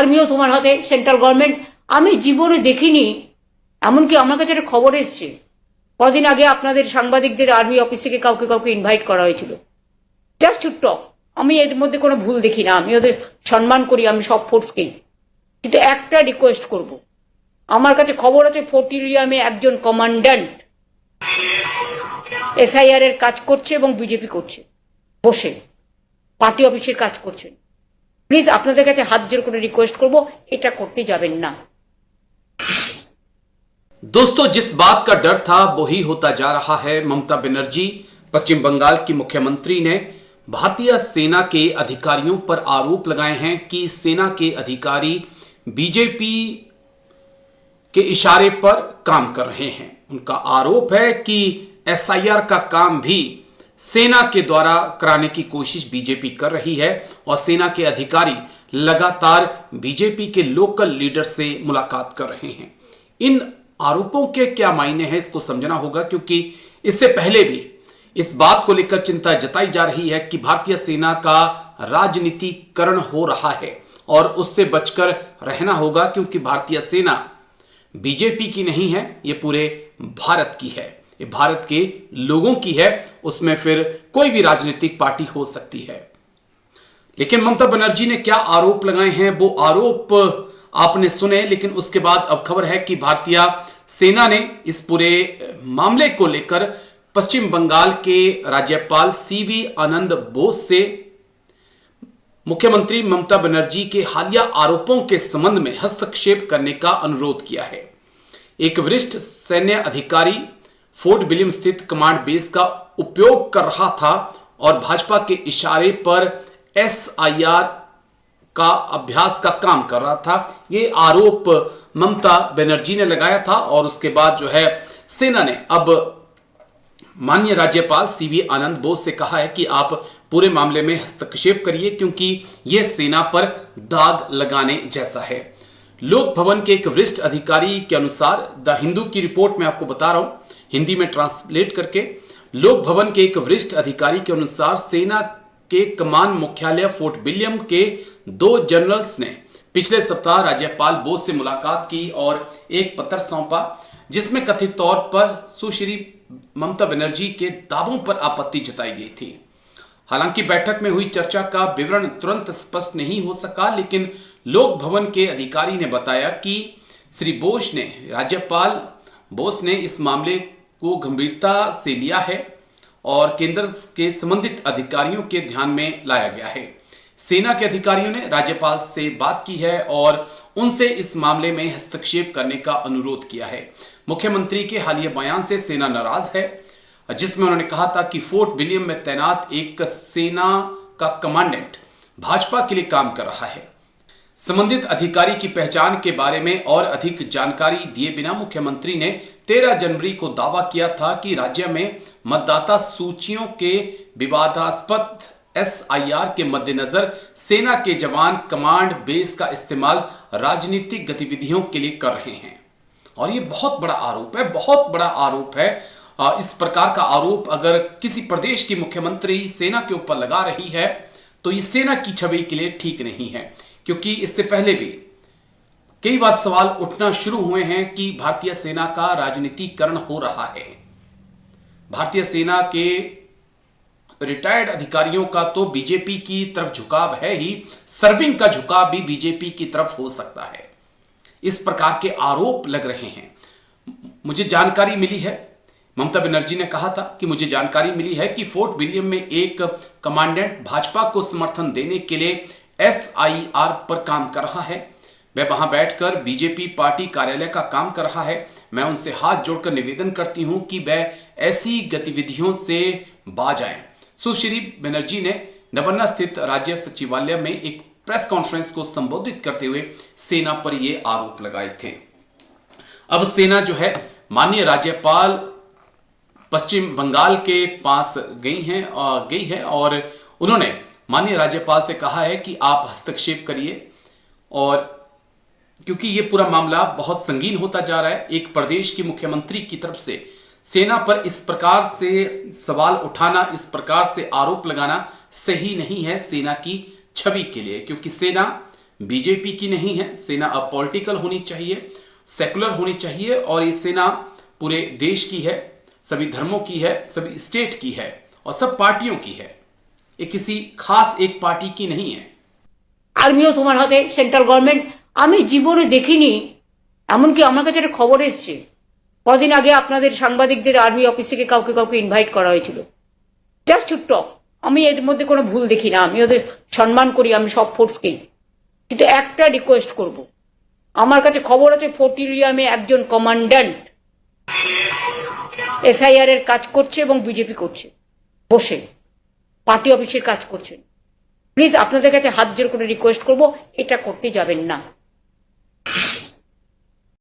আর্মিও তোমার হাতে, central government. আমি জীবনে দেখিনি, এমনকি আমার কাছে একটা খবর এসছে কদিন আগে আপনাদের সাংবাদিকদের আর্মি অফিস থেকে কাউকে কাউকে ইনভাইট করা হয়েছিল জাস্ট টু টক। আমি এর মধ্যে কোনো ভুল দেখি না, আমি ওদের সম্মান করি, আমি সব ফোর্সকেই। কিন্তু একটা রিকোয়েস্ট করব, আমার কাছে খবর আছে ফোর্ট উইলিয়ামে একজন কমান্ড্যান্ট এসআইআর এর কাজ করছে এবং বিজেপি করছে, বসে পার্টি অফিসের কাজ করছেন। প্লিজ আপনাদের কাছে হাত জোর করে রিকোয়েস্ট করব, এটা করতে যাবেন না। दोस्तों, जिस बात का डर था वही होता जा रहा है। ममता बनर्जी पश्चिम बंगाल की मुख्यमंत्री ने भारतीय सेना के अधिकारियों पर आरोप लगाए हैं कि सेना के अधिकारी बीजेपी के इशारे पर काम कर रहे हैं। उनका आरोप है कि एसआईआर का काम भी सेना के द्वारा कराने की कोशिश बीजेपी कर रही है और सेना के अधिकारी लगातार बीजेपी के लोकल लीडर से मुलाकात कर रहे हैं। इन आरोपों के क्या मायने हैं, इसको समझना होगा, क्योंकि इससे पहले भी इस बात को लेकर चिंता जताई जा रही है कि भारतीय सेना का राजनीतिकरण हो रहा है और उससे बचकर रहना होगा, क्योंकि भारतीय सेना बीजेपी की नहीं है, ये पूरे भारत की है, ये भारत के लोगों की है। उसमें फिर कोई भी राजनीतिक पार्टी हो सकती है। लेकिन ममता बनर्जी ने क्या आरोप लगाए हैं वो आरोप आपने सुने, लेकिन उसके बाद अब खबर है कि भारतीय सेना ने इस पूरे मामले को लेकर पश्चिम बंगाल के राज्यपाल सीवी आनंद बोस से मुख्यमंत्री ममता बनर्जी के हालिया आरोपों के संबंध में हस्तक्षेप करने का अनुरोध किया है। एक वरिष्ठ सैन्य अधिकारी फोर्ट विलियम स्थित कमांड बेस का उपयोग कर रहा था और भाजपा के इशारे पर एसआईआर का अभ्यास का काम कर रहा था। ये आरोप ममता बनर्जी ने लगाया था और उसके बाद जो है सेना ने अब माननीय राज्यपाल सीवी आनंद बोस से कहा है कि आप पूरे मामले में हस्तक्षेप करिए, क्योंकि यह सेना पर दाग लगाने जैसा है। लोक भवन के एक वरिष्ठ अधिकारी के अनुसार, द हिंदू की रिपोर्ट में आपको बता रहा हूं हिंदी में ट्रांसलेट करके, लोक भवन के एक वरिष्ठ अधिकारी के अनुसार सेना के कमान मुख्यालय फोर्ट विलियम के 2 जनरल्स ने पिछले सप्ताह राज्यपाल बोस से मुलाकात की और एक पत्र सौंपा, जिसमें कथित तौर पर सुश्री ममता बनर्जी के दावों पर आपत्ति जताई गई थी। हालांकि बैठक में हुई चर्चा का विवरण तुरंत स्पष्ट नहीं हो सका, लेकिन लोक भवन के अधिकारी ने बताया कि श्री बोस ने राज्यपाल बोस ने इस मामले को गंभीरता से लिया है और केंद्र के संबंधित अधिकारियों के ध्यान में लाया गया है। सेना के अधिकारियों ने राज्यपाल से बात की है और उनसे इस मामले में हस्तक्षेप करने का अनुरोध किया है। मुख्यमंत्री के हालिया बयान से सेना नाराज है, जिसमें उन्होंने कहा था कि फोर्ट विलियम में तैनात एक सेना का कमांडेंट भाजपा के लिए काम कर रहा है। संबंधित अधिकारी की पहचान के बारे में और अधिक जानकारी दिए बिना मुख्यमंत्री ने 13 जनवरी को दावा किया था कि राज्य में मतदाता सूचियों के विवादास्पद एसआईआर के मद्देनजर सेना के जवान कमांड बेस का इस्तेमाल राजनीतिक गतिविधियों के लिए कर रहे हैं। और ये बहुत बड़ा आरोप है, बहुत बड़ा आरोप है। इस प्रकार का आरोप अगर किसी प्रदेश की मुख्यमंत्री सेना के ऊपर लगा रही है तो ये सेना की छवि के लिए ठीक नहीं है, क्योंकि इससे पहले भी कई बार सवाल उठना शुरू हुए हैं कि भारतीय सेना का राजनीतिकरण हो रहा है। भारतीय सेना के रिटायर्ड अधिकारियों का तो बीजेपी की तरफ झुकाव है ही, सर्विंग का झुकाव भी बीजेपी की तरफ हो सकता है। इस प्रकार के आरोप लग रहे हैं। मुझे जानकारी मिली है, ममता बनर्जी ने कहा था कि मुझे जानकारी मिली है कि फोर्ट विलियम में एक कमांडेंट भाजपा को समर्थन देने के लिए एसआईआर पर काम कर रहा है। वह वहां बैठकर बीजेपी पार्टी कार्यालय का काम कर रहा है। मैं उनसे हाथ जोड़कर निवेदन करती हूं कि वह ऐसी गतिविधियों से बाज आए। सुश्री बनर्जी ने नवन्ना स्थित राज्य सचिवालय में एक प्रेस कॉन्फ्रेंस को संबोधित करते हुए सेना पर यह आरोप लगाए थे। अब सेना जो है माननीय राज्यपाल पश्चिम बंगाल के पास गई है और उन्होंने माननीय राज्यपाल से कहा है कि आप हस्तक्षेप करिए, और क्योंकि ये पूरा मामला बहुत संगीन होता जा रहा है। एक प्रदेश की मुख्यमंत्री की तरफ से सेना पर इस प्रकार से सवाल उठाना, इस प्रकार से आरोप लगाना सही नहीं है सेना की छवि के लिए, क्योंकि सेना बीजेपी की नहीं है। सेना अब पॉलिटिकल होनी चाहिए, सेकुलर होनी चाहिए, और ये सेना पूरे देश की है, सभी धर्मों की है, सभी स्टेट की है और सब पार्टियों की है। ये किसी खास एक पार्टी की नहीं है। আর্মিও তোমার হাতে, সেন্ট্রাল গভর্নমেন্ট। আমি জীবনে দেখিনি, এমনকি আমার কাছে একটা খবর এসছে কদিন আগে আপনাদের সাংবাদিকদের আর্মি অফিস থেকে কাউকে কাউকে ইনভাইট করা হয়েছিল জাস্ট টু টক। আমি এর মধ্যে কোনো ভুল দেখি না, আমি ওদের সম্মান করি, আমি সব ফোর্সকেই। কিন্তু একটা রিকোয়েস্ট করব, আমার কাছে খবর আছে ফোর্ট ইলিয়ামে একজন কমান্ড্যান্ট এসআইআর এর কাজ করছে এবং বিজেপি করছে, বসে পার্টি অফিসের কাজ করছেন। প্লিজ আপনাদের কাছে হাত জোর করে রিকোয়েস্ট করব, এটা করতে যাবেন না।